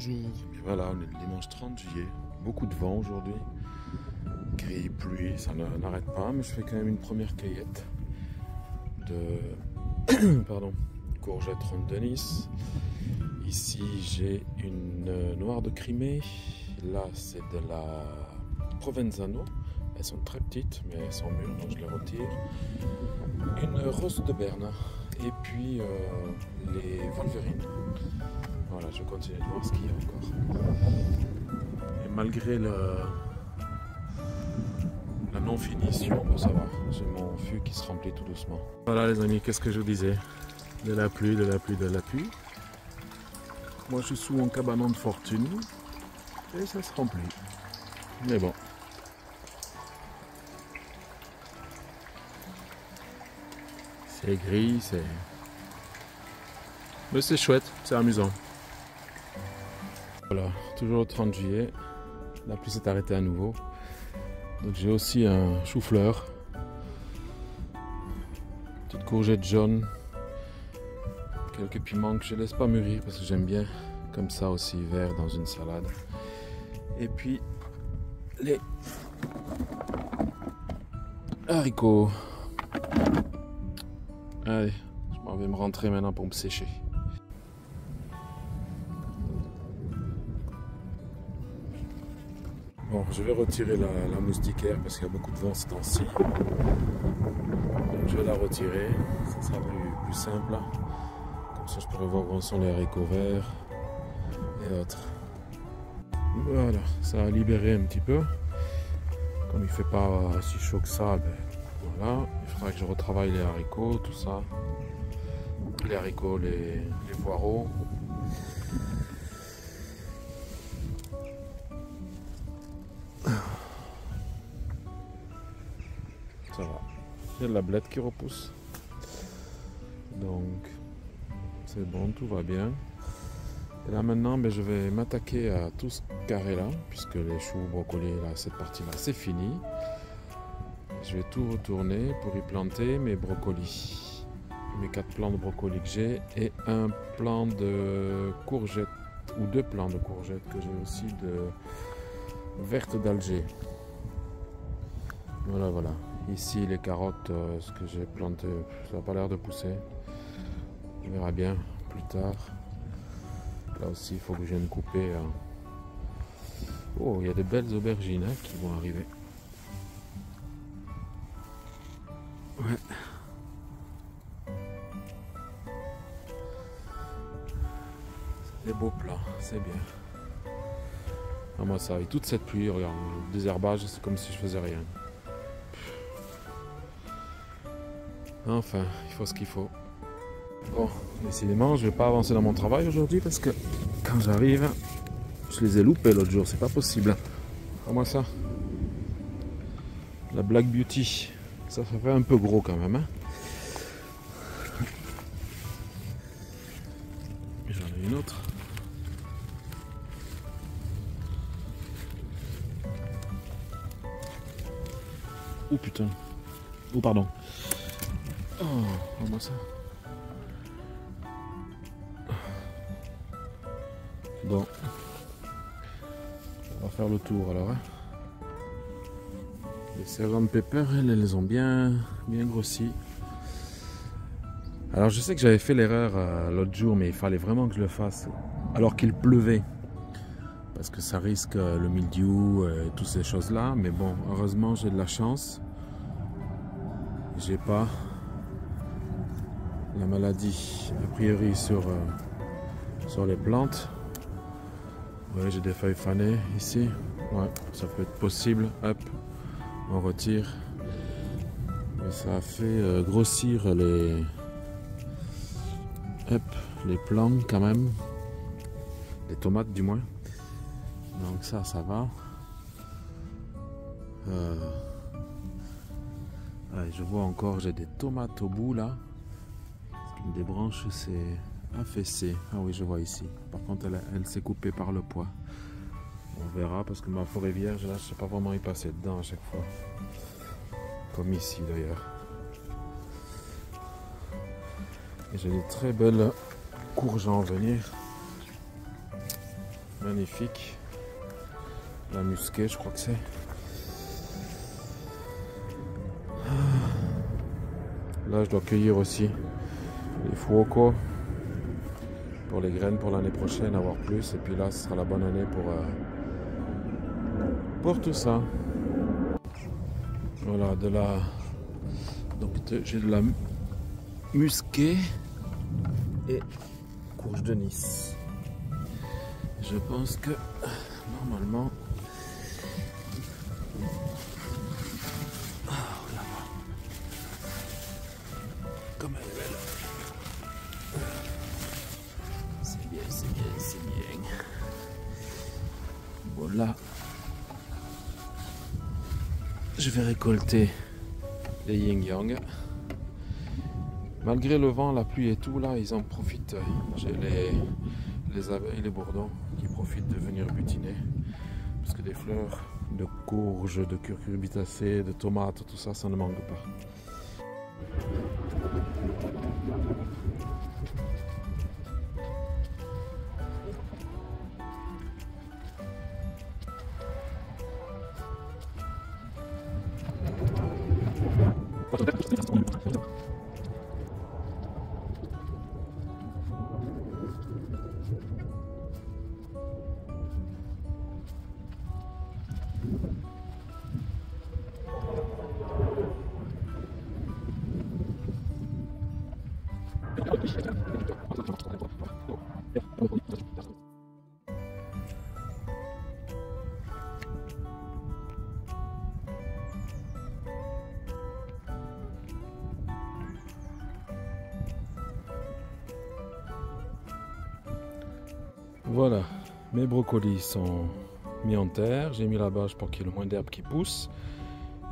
bonjour. Et voilà, on est le dimanche 30 juillet. Beaucoup de vent aujourd'hui. Gris, pluie, ça n'arrête pas, mais je fais quand même une première cueillette de pardon, courgettes rondes de Nice. Ici, j'ai une noire de Crimée. Là, c'est de la Provenzano. Elles sont très petites, mais elles sont mûres, donc je les retire. Une rose de Berne. Et puis les Wolverines. Voilà, je continue de voir ce qu'il y a encore. Et malgré la non-finition, ça va. J'ai mon fût qui se remplit tout doucement. Voilà les amis, qu'est-ce que je vous disais? De la pluie, de la pluie, de la pluie. Moi je suis sous mon cabanon de fortune. Et ça se remplit. Mais bon. C'est gris, c'est... Mais c'est chouette, c'est amusant. Voilà, toujours le 30 juillet. La pluie s'est arrêtée à nouveau. Donc j'ai aussi un chou-fleur. Petite courgette jaune. Quelques piments que je ne laisse pas mûrir parce que j'aime bien comme ça aussi vert dans une salade. Et puis les haricots. Allez, je m'en vais me rentrer maintenant pour me sécher. Bon, je vais retirer la moustiquaire parce qu'il y a beaucoup de vent ce temps-ci. Donc je vais la retirer, ça sera plus simple. Comme ça je pourrai voir où sont les haricots verts et autres. Voilà, ça a libéré un petit peu. Comme il ne fait pas si chaud que ça, ben, voilà. Il faudra que je retravaille les haricots, tout ça. Les haricots, les poireaux. Ça va. Il y a de la blette qui repousse. Donc, c'est bon, tout va bien. Et là maintenant, ben, je vais m'attaquer à tout ce carré là, puisque les choux, brocolis, là, cette partie-là, c'est fini. Je vais tout retourner pour y planter mes brocolis. Mes 4 plants de brocolis que j'ai et un plant de courgettes, ou 2 plants de courgettes que j'ai aussi de vertes d'Alger. Voilà, voilà. Ici, les carottes, ce que j'ai planté, ça n'a pas l'air de pousser. On verra bien plus tard. Là aussi, il faut que je vienne couper. Oh, il y a de belles aubergines hein, qui vont arriver. Ouais. C'est des beaux plats, c'est bien. Ah, moi, ça, avec toute cette pluie, regarde, le désherbage, c'est comme si je faisais rien. Enfin, il faut ce qu'il faut. Bon, décidément, je vais pas avancer dans mon travail aujourd'hui parce que quand j'arrive, je les ai loupés l'autre jour, c'est pas possible. Regarde-moi ça. La Black Beauty. Ça fait un peu gros quand même. Hein. J'en ai une autre. Oh putain. Oh pardon. Oh, regarde-moi ça. Bon. On va faire le tour alors. Hein. Les Sergeant Pepper, elles ont bien grossi. Alors je sais que j'avais fait l'erreur l'autre jour, mais il fallait vraiment que je le fasse alors qu'il pleuvait. Parce que ça risque le mildiou et toutes ces choses-là. Mais bon, heureusement j'ai de la chance. J'ai pas la maladie a priori sur les plantes. Ouais, j'ai des feuilles fanées ici. Ouais, ça peut être possible. Hop, on retire. Et ça a fait grossir les plants quand même. Les tomates du moins. Donc ça va. Ouais, je vois encore, j'ai des tomates au bout là. Une des branches c'est affaissé. Ah oui, je vois ici. Par contre, elle s'est coupée par le poids. On verra parce que ma forêt vierge, là, je ne sais pas vraiment y passer dedans à chaque fois. Comme ici d'ailleurs. Et j'ai des très belles courges à en venir. Magnifique. La musquée, je crois que c'est. Là, je dois cueillir aussi les fuoco pour les graines pour l'année prochaine, avoir plus. Et puis là, ce sera la bonne année pour tout ça. Voilà, donc j'ai de la musquée et courge de Nice. Je pense que normalement, comme elle est belle. C'est bien, c'est bien, c'est bien. Voilà. Je vais récolter les yin-yang. Malgré le vent, la pluie et tout, là, ils en profitent. J'ai les abeilles, les bourdons qui profitent de venir butiner. Parce que des fleurs de courge, de cucurbitacées, de tomates, tout ça, ça ne manque pas. Voilà, mes brocolis sont mis en terre. J'ai mis la bâche pour qu'il y ait le moins d'herbe qui pousse.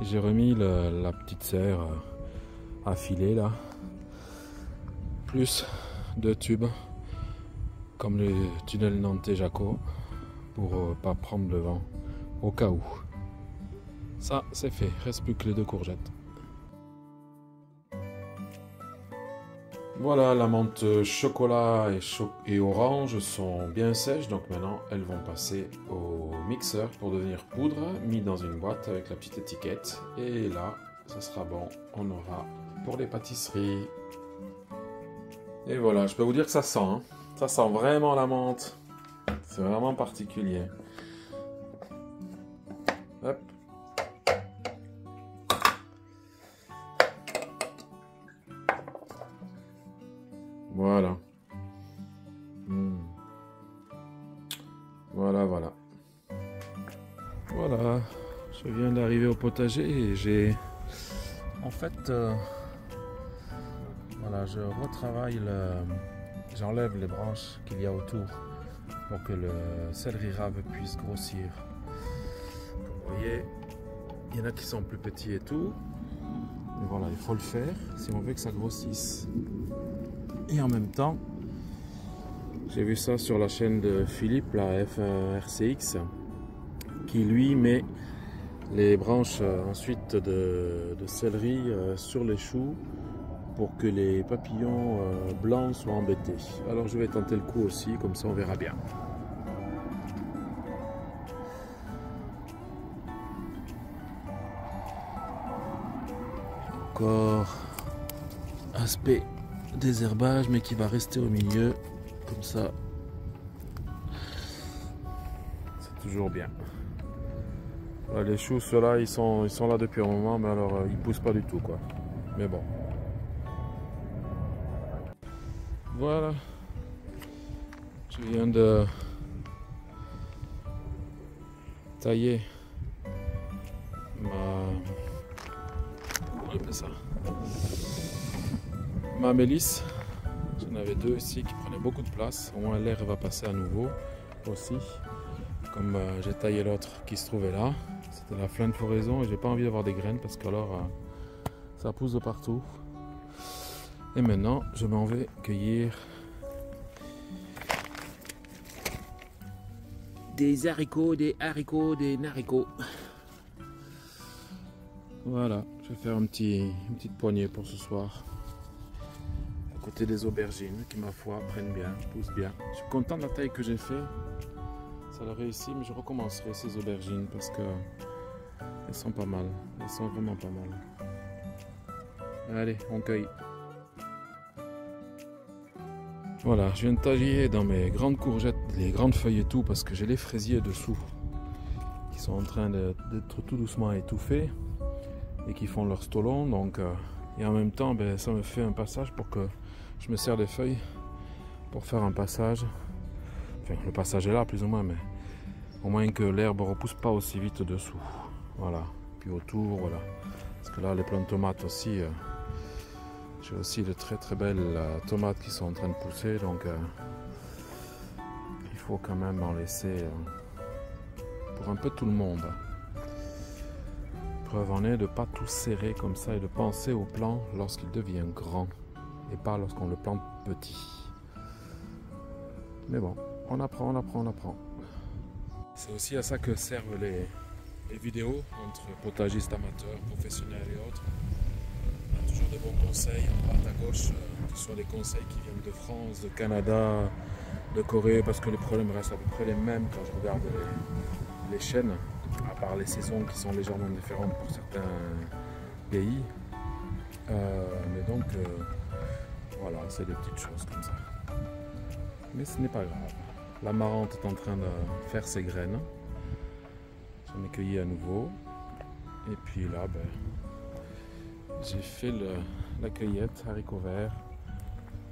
Et j'ai remis la petite serre à filer là. Plus 2 tubes, comme le tunnel Nantes-Jaco, pour pas prendre le vent au cas où. Ça, c'est fait. Reste plus que les 2 courgettes. Voilà, la menthe chocolat et orange sont bien sèches, donc maintenant elles vont passer au mixeur pour devenir poudre, mis dans une boîte avec la petite étiquette. Et là, ça sera bon, on aura pour les pâtisseries. Et voilà, je peux vous dire que ça sent, hein. Ça sent vraiment la menthe. C'est vraiment particulier. Hop. Voilà. Voilà, voilà. Voilà. Je viens d'arriver au potager et j'ai... En fait, voilà, je retravaille j'enlève les branches qu'il y a autour pour que le céleri rave puisse grossir. Vous voyez, il y en a qui sont plus petits et tout. Mais voilà, il faut le faire si on veut que ça grossisse. Et en même temps, j'ai vu ça sur la chaîne de Philippe, la FRCX, qui lui met les branches ensuite de céleri sur les choux pour que les papillons blancs soient embêtés. Alors je vais tenter le coup aussi, comme ça on verra bien. Encore aspect désherbage, mais qui va rester au milieu, comme ça. C'est toujours bien. Là, les choux, ceux-là, ils sont là depuis un moment, mais alors ils poussent pas du tout, quoi. Mais bon. Voilà. Je viens de tailler comment on appelle ça, ma mélisse. J'en avais 2 ici qui prenaient beaucoup de place. Au moins l'air va passer à nouveau aussi. Comme j'ai taillé l'autre qui se trouvait là. C'était la flaine floraison et j'ai pas envie d'avoir des graines parce qu'alors ça pousse de partout. Et maintenant je m'en vais cueillir des haricots, des haricots. Voilà, je vais faire une petite poignée pour ce soir. À côté des aubergines qui, ma foi, prennent bien, poussent bien. Je suis content de la taille que j'ai fait. Ça l'a réussi, mais je recommencerai ces aubergines parce que elles sont pas mal. Elles sont vraiment pas mal. Allez, on cueille. Voilà, je viens de tailler dans mes grandes courgettes les grandes feuilles et tout parce que j'ai les fraisiers dessous qui sont en train d'être tout doucement étouffés et qui font leur stolon. Donc, et en même temps, ben, ça me fait un passage pour que je me sers des feuilles pour faire un passage. Enfin, le passage est là plus ou moins, mais au moins que l'herbe ne repousse pas aussi vite dessous. Voilà, puis autour, voilà. Parce que là, les plantes de tomates aussi. J'ai aussi de très très belles tomates qui sont en train de pousser, donc il faut quand même en laisser pour un peu tout le monde. Preuve en est de ne pas tout serrer comme ça et de penser au plant lorsqu'il devient grand et pas lorsqu'on le plante petit. Mais bon, on apprend, on apprend, on apprend. C'est aussi à ça que servent les vidéos entre potagistes amateurs, professionnels et autres. Toujours des bons conseils à droite, à gauche, que ce soit des conseils qui viennent de France, de Canada, de Corée, parce que les problèmes restent à peu près les mêmes quand je regarde les chaînes, à part les saisons qui sont légèrement différentes pour certains pays. Mais donc, voilà, c'est des petites choses comme ça. Mais ce n'est pas grave. La marante est en train de faire ses graines. J'en ai cueilli à nouveau. Et puis là, ben, j'ai fait la cueillette, haricots verts,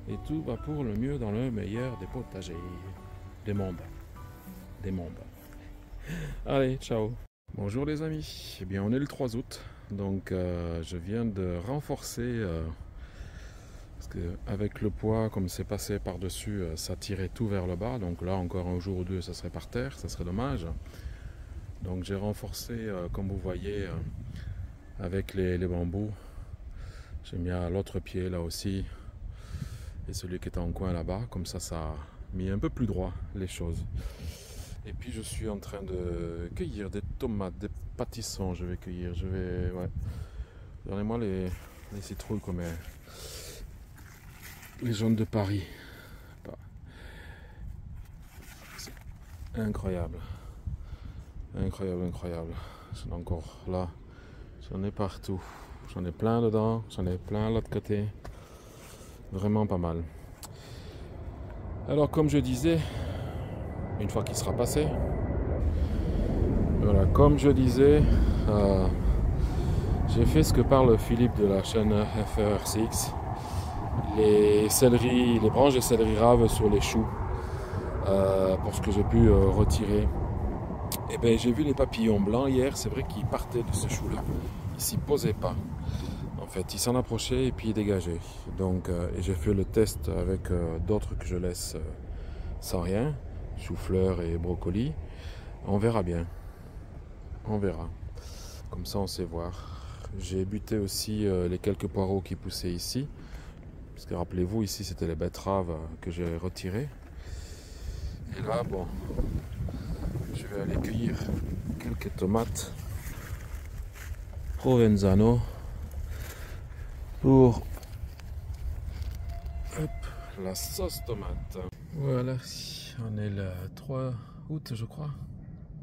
et tout va pour le mieux dans le meilleur des potagers. Des mondes. Des mondes. Allez, ciao. Bonjour les amis. Eh bien, on est le 3 août, donc je viens de renforcer, parce qu'avec le poids, comme c'est passé par-dessus, ça tirait tout vers le bas, donc là, encore un jour ou deux, ça serait par terre, ça serait dommage. Donc j'ai renforcé, comme vous voyez, avec les bambous. J'ai mis à l'autre pied là aussi, et celui qui était en coin là-bas, comme ça a mis un peu plus droit les choses. Et puis je suis en train de cueillir des tomates, des pâtissons, je vais cueillir, ouais. Donnez-moi les citrouilles comme les jaunes de Paris. C'est incroyable, incroyable, incroyable. J'en ai encore là, j'en ai partout. J'en ai plein dedans, j'en ai plein de l'autre côté. Vraiment pas mal. Alors comme je disais, une fois qu'il sera passé, voilà, comme je disais, j'ai fait ce que parle Philippe de la chaîne FRCX. Les branches de céleri rave sur les choux, pour ce que j'ai pu retirer. Et bien j'ai vu les papillons blancs hier, c'est vrai qu'ils partaient de ce chou-là. Ils s'y posaient pas. En fait, ils s'en approchaient et puis ils dégageaient. Donc, et j'ai fait le test avec d'autres que je laisse sans rien, chou-fleur et brocoli. On verra bien. On verra. Comme ça, on sait voir. J'ai buté aussi les quelques poireaux qui poussaient ici. Parce que rappelez-vous, ici, c'était les betteraves que j'ai retirées. Et là, bon, je vais aller cueillir quelques tomates Provenzano pour la sauce tomate. Voilà, on est le 3 août, je crois.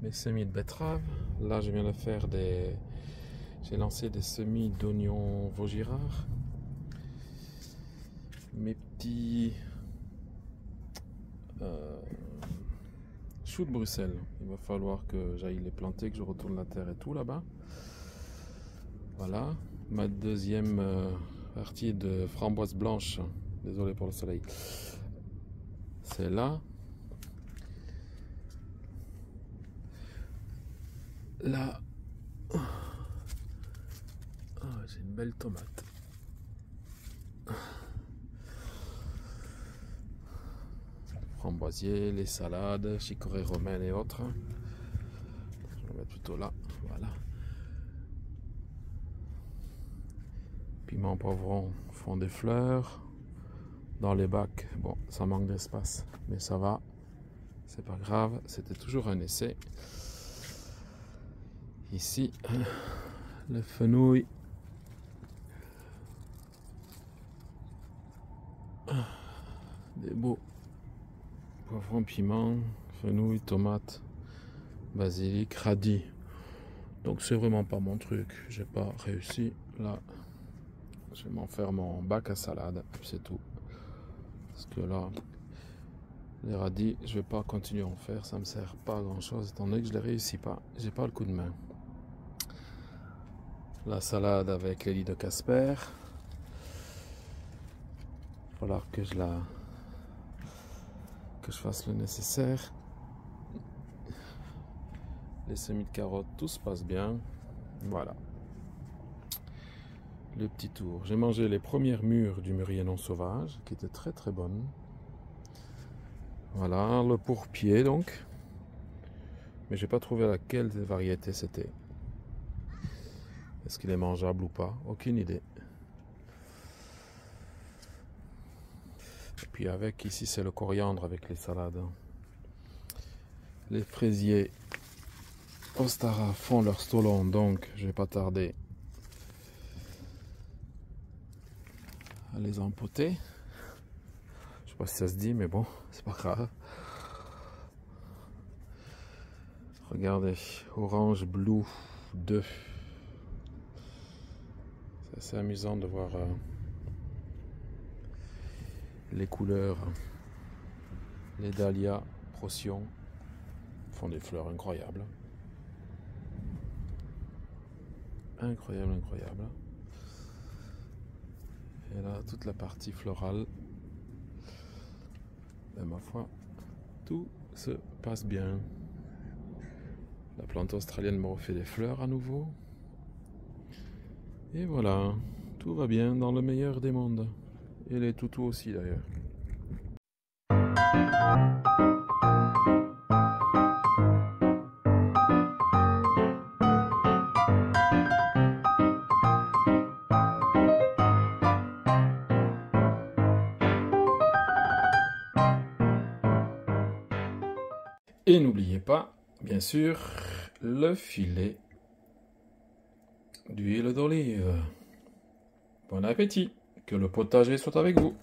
Mes semis de betterave. Là, je viens de faire j'ai lancé des semis d'oignons Vaugirard. Mes petits choux de Bruxelles. Il va falloir que j'aille les planter, que je retourne la terre et tout là-bas. Voilà. Ma deuxième partie de framboise blanche. Désolé pour le soleil. C'est là. Là. Oh, j'ai une belle tomate. Framboisier, les salades, chicorée romaine et autres. Je vais le mettre plutôt là. Voilà. Piment poivron font des fleurs. Dans les bacs, bon, ça manque d'espace, mais ça va. C'est pas grave, c'était toujours un essai. Ici, le fenouil. Des beaux poivrons, piment, fenouil, tomates. basilic, radis. Donc c'est vraiment pas mon truc. J'ai pas réussi. Là, je vais m'en faire mon bac à salade. C'est tout. Parce que là, les radis, je vais pas continuer à en faire. Ça me sert pas à grand chose étant donné que je les réussis pas. J'ai pas le coup de main. La salade avec les lits de Casper. Il va falloir que je fasse le nécessaire. Les semis de carottes, tout se passe bien. Voilà. Le petit tour. J'ai mangé les premières mûres du mûrier non sauvage, qui étaient très très bonnes. Voilà, le pourpier donc. Mais j'ai pas trouvé laquelle des variétés c'était. Est-ce qu'il est mangeable ou pas? Aucune idée. Et puis avec, ici c'est le coriandre avec les salades. Les fraisiers Ostara font leur stolon, donc je vais pas tarder à les empoter. Je sais pas si ça se dit, mais bon, c'est pas grave. Regardez, Orange Blue 2. C'est assez amusant de voir les couleurs. Les dahlias, Procyon, font des fleurs incroyables. Incroyable, incroyable. Et là, toute la partie florale. Et ma foi, tout se passe bien. La plante australienne me refait des fleurs à nouveau. Et voilà, tout va bien dans le meilleur des mondes. Et les toutous aussi d'ailleurs. Et n'oubliez pas, bien sûr, le filet d'huile d'olive. Bon appétit, que le potager soit avec vous.